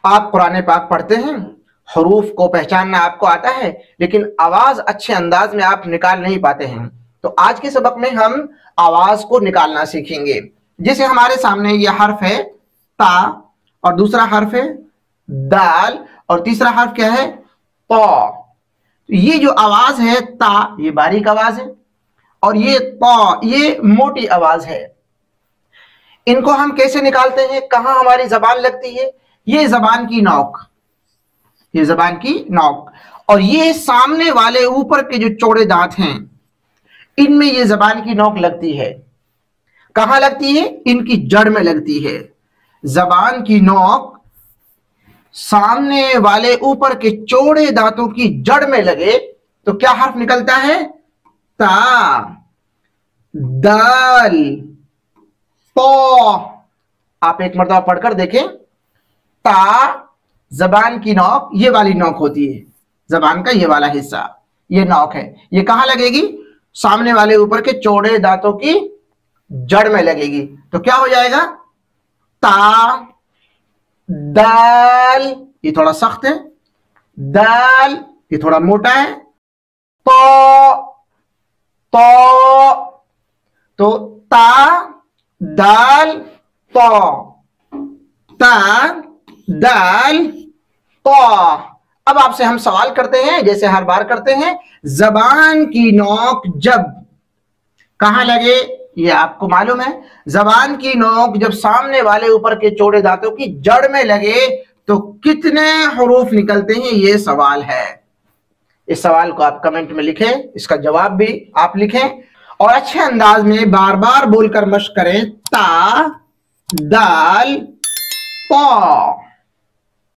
आप कुरान पाक पढ़ते हैं, हरूफ को पहचानना आपको आता है, लेकिन आवाज अच्छे अंदाज में आप निकाल नहीं पाते हैं। तो आज के सबक में हम आवाज को निकालना सीखेंगे। जैसे हमारे सामने ये हर्फ है ता, और दूसरा हर्फ है दाल, और तीसरा हर्फ क्या है तो। ये जो आवाज है ता, ये बारीक आवाज है, और ये तो, ये मोटी आवाज है। इनको हम कैसे निकालते हैं, कहां हमारी जबान लगती है? ये जबान की नोक, ये जबान की नोक, और ये सामने वाले ऊपर के जो चौड़े दांत हैं, इनमें ये जबान की नोक लगती है। कहां लगती है? इनकी जड़ में लगती है। जबान की नोक सामने वाले ऊपर के चौड़े दांतों की जड़ में लगे तो क्या हर्फ निकलता है? ता, दाल, तो। आप एक मर्तबा पढ़कर देखें। ता, जबान की नोक ये वाली नोक होती है, जबान का ये वाला हिस्सा, ये नोक है। ये कहां लगेगी? सामने वाले ऊपर के चौड़े दांतों की जड़ में लगेगी। तो क्या हो जाएगा? ता, दाल, ये थोड़ा सख्त है, दाल ये थोड़ा मोटा है, तो ता, दाल, तो, ता, दाल, तो। अब आपसे हम सवाल करते हैं, जैसे हर बार करते हैं, जबान की नोक जब कहां लगे? ये आपको मालूम है। जबान की नोक जब सामने वाले ऊपर के चौड़े दांतों की जड़ में लगे तो कितने हरूफ निकलते हैं, ये सवाल है। इस सवाल को आप कमेंट में लिखें, इसका जवाब भी आप लिखें, और अच्छे अंदाज में बार बार बोलकर मश्क करें। ता, दाल, तो।